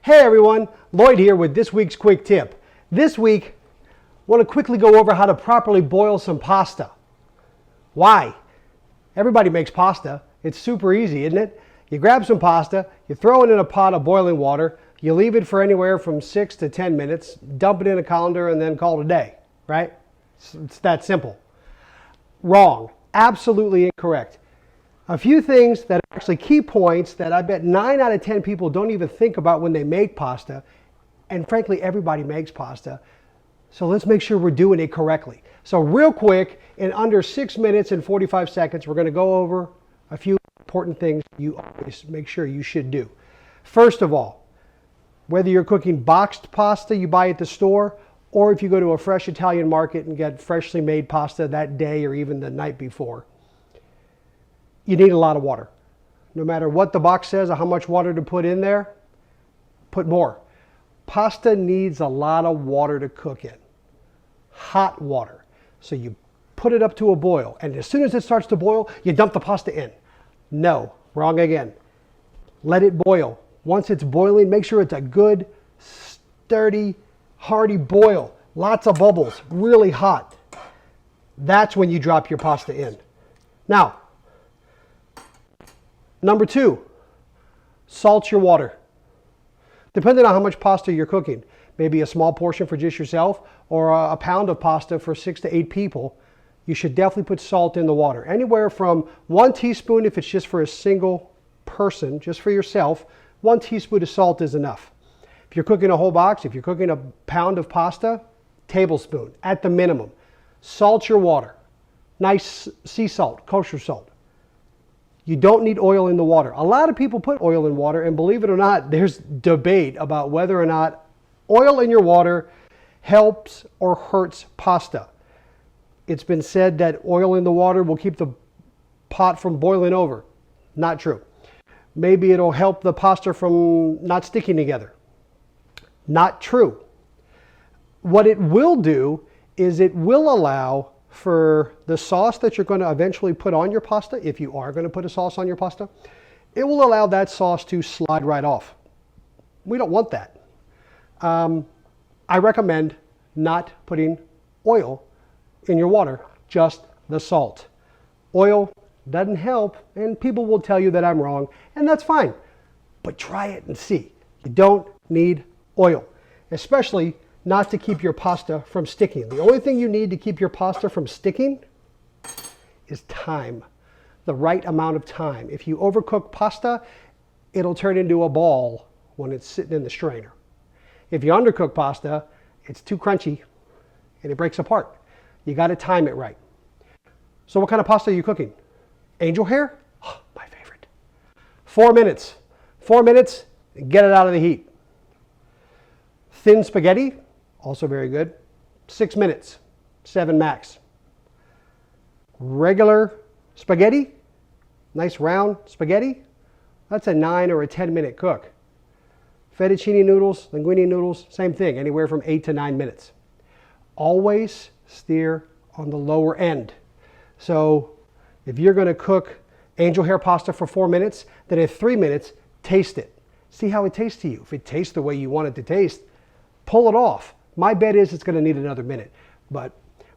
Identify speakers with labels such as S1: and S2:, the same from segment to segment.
S1: Hey everyone, Lloyd here with this week's quick tip. This week, I want to quickly go over how to properly boil some pasta. Why? Everybody makes pasta. It's super easy, isn't it? You grab some pasta, you throw it in a pot of boiling water, you leave it for anywhere from 6 to 10 minutes, dump it in a colander, and then call it a day, right? It's that simple. Wrong. Absolutely incorrect. A few things that are actually key points that I bet 9 out of 10 people don't even think about when they make pasta. And frankly, everybody makes pasta. So let's make sure we're doing it correctly. So real quick, in under 6 minutes and 45 seconds, we're going to go over a few important things you always make sure you should do. First of all, whether you're cooking boxed pasta you buy at the store, or if you go to a fresh Italian market and get freshly made pasta that day or even the night before, you need a lot of water. No matter what the box says or how much water to put in there, put more. Pasta needs a lot of water to cook in. Hot water. So you put it up to a boil, and as soon as it starts to boil, you dump the pasta in. No, wrong again. Let it boil. Once it's boiling, make sure it's a good, sturdy, hearty boil. Lots of bubbles, really hot. That's when you drop your pasta in. Now, number 2, salt your water. Depending on how much pasta you're cooking, maybe a small portion for just yourself or a pound of pasta for 6 to 8 people, you should definitely put salt in the water. Anywhere from 1 teaspoon if it's just for a single person, just for yourself, 1 teaspoon of salt is enough. If you're cooking a whole box, if you're cooking a pound of pasta, tablespoon at the minimum. Salt your water. Nice sea salt, kosher salt. You don't need oil in the water. A lot of people put oil in water, and believe it or not, there's debate about whether or not oil in your water helps or hurts pasta. It's been said that oil in the water will keep the pot from boiling over. Not true. Maybe it'll help the pasta from not sticking together. Not true. What it will do is it will allow for the sauce that you're going to eventually put on your pasta, if you are going to put a sauce on your pasta, it will allow that sauce to slide right off. We don't want that. I recommend not putting oil in your water, just the salt. Oil doesn't help, and people will tell you that I'm wrong, and that's fine. But try it and see. You don't need oil, especially not to keep your pasta from sticking. The only thing you need to keep your pasta from sticking is time, the right amount of time. If you overcook pasta, it'll turn into a ball when it's sitting in the strainer. If you undercook pasta, it's too crunchy and it breaks apart. You got to time it right. So what kind of pasta are you cooking? Angel hair? Oh, my favorite. 4 minutes. 4 minutes, get it out of the heat. Thin spaghetti? Also very good. 6 minutes, 7 max. Regular spaghetti, nice round spaghetti, that's a 9 or a 10-minute cook. Fettuccine noodles, linguine noodles, same thing, anywhere from 8 to 9 minutes. Always steer on the lower end. So if you're going to cook angel hair pasta for 4 minutes, then in 3 minutes, taste it. See how it tastes to you. If it tastes the way you want it to taste, pull it off. My bet is it's going to need another minute. But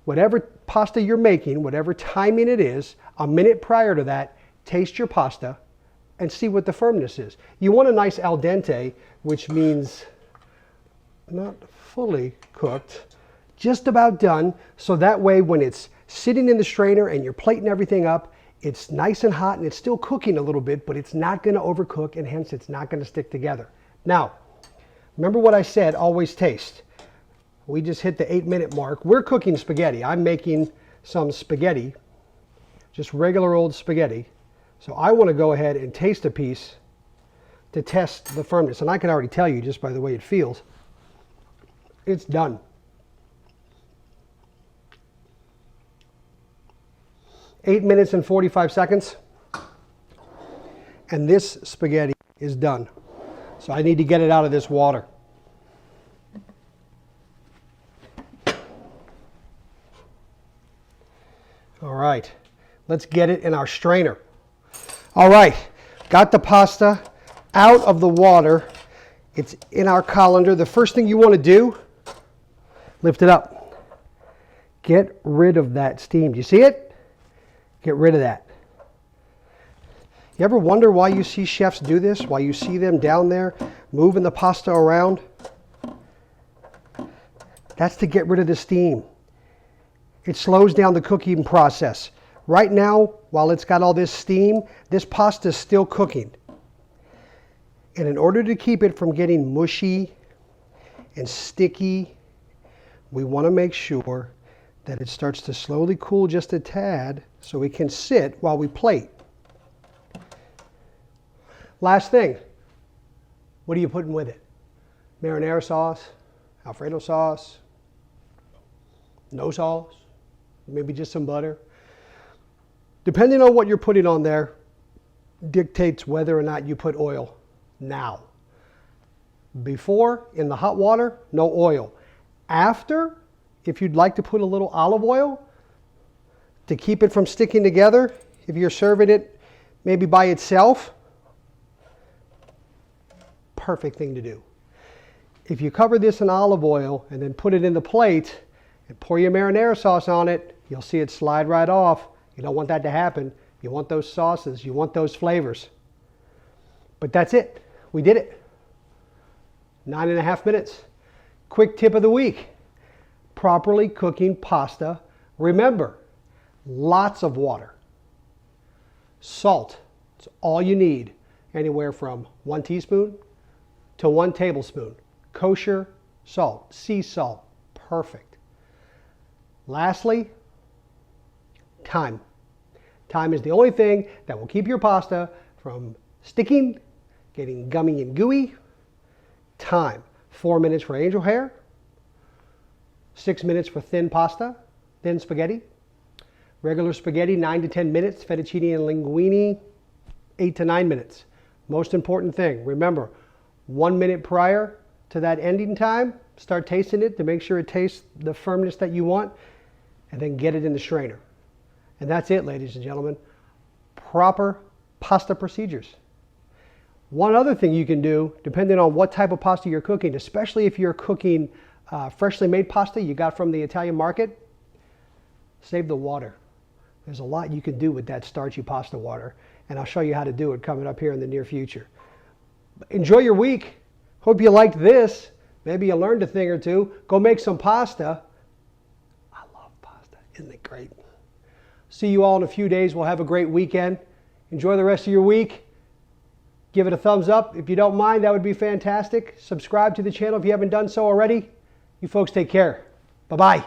S1: whatever pasta you're making, whatever timing it is, a minute prior to that, taste your pasta and see what the firmness is. You want a nice al dente, which means not fully cooked, just about done. So that way when it's sitting in the strainer and you're plating everything up, it's nice and hot and it's still cooking a little bit, but it's not going to overcook and hence it's not going to stick together. Now, remember what I said, always taste. We just hit the 8-minute mark. We're cooking spaghetti. I'm making some spaghetti, just regular old spaghetti. So I want to go ahead and taste a piece to test the firmness. And I can already tell you just by the way it feels, it's done. Eight minutes and 45 seconds. And this spaghetti is done. So I need to get it out of this water. All right, let's get it in our strainer. All right, got the pasta out of the water It's in our colander. The first thing you want to do, lift it up. Get rid of that steam. Do you see it? Get rid of that. You ever wonder why you see chefs do this? Why you see them down there moving the pasta around? That's to get rid of the steam. It slows down the cooking process. Right now, while it's got all this steam, this pasta is still cooking. And in order to keep it from getting mushy and sticky, we want to make sure that it starts to slowly cool just a tad so it can sit while we plate. Last thing, what are you putting with it? Marinara sauce, Alfredo sauce, no sauce, maybe just some butter. Depending on what you're putting on there, dictates whether or not you put oil. Now, before, in the hot water, no oil. After, if you'd like to put a little olive oil to keep it from sticking together, if you're serving it maybe by itself, perfect thing to do. If you cover this in olive oil and then put it in the plate and pour your marinara sauce on it, you'll see it slide right off. You don't want that to happen. You want those sauces, you want those flavors. But that's it. We did it. 9.5 minutes. Quick tip of the week. Properly cooking pasta. Remember, lots of water. Salt. It's all you need. Anywhere from 1 teaspoon to 1 tablespoon. Kosher salt. Sea salt. Perfect. Lastly, time. Time is the only thing that will keep your pasta from sticking, getting gummy and gooey. Time. 4 minutes for angel hair. 6 minutes for thin pasta, thin spaghetti. Regular spaghetti, 9 to 10 minutes. Fettuccine and linguine, 8 to 9 minutes. Most important thing, remember, 1 minute prior to that ending time, start tasting it to make sure it tastes the firmness that you want, and then get it in the strainer. And that's it, ladies and gentlemen. Proper pasta procedures. One other thing you can do, depending on what type of pasta you're cooking, especially if you're cooking freshly made pasta you got from the Italian market, save the water. There's a lot you can do with that starchy pasta water, and I'll show you how to do it coming up here in the near future. Enjoy your week. Hope you liked this. Maybe you learned a thing or two. Go make some pasta. I love pasta. Isn't it great? See you all in a few days. We'll have a great weekend. Enjoy the rest of your week. Give it a thumbs up. If you don't mind, that would be fantastic. Subscribe to the channel if you haven't done so already. You folks take care. Bye-bye.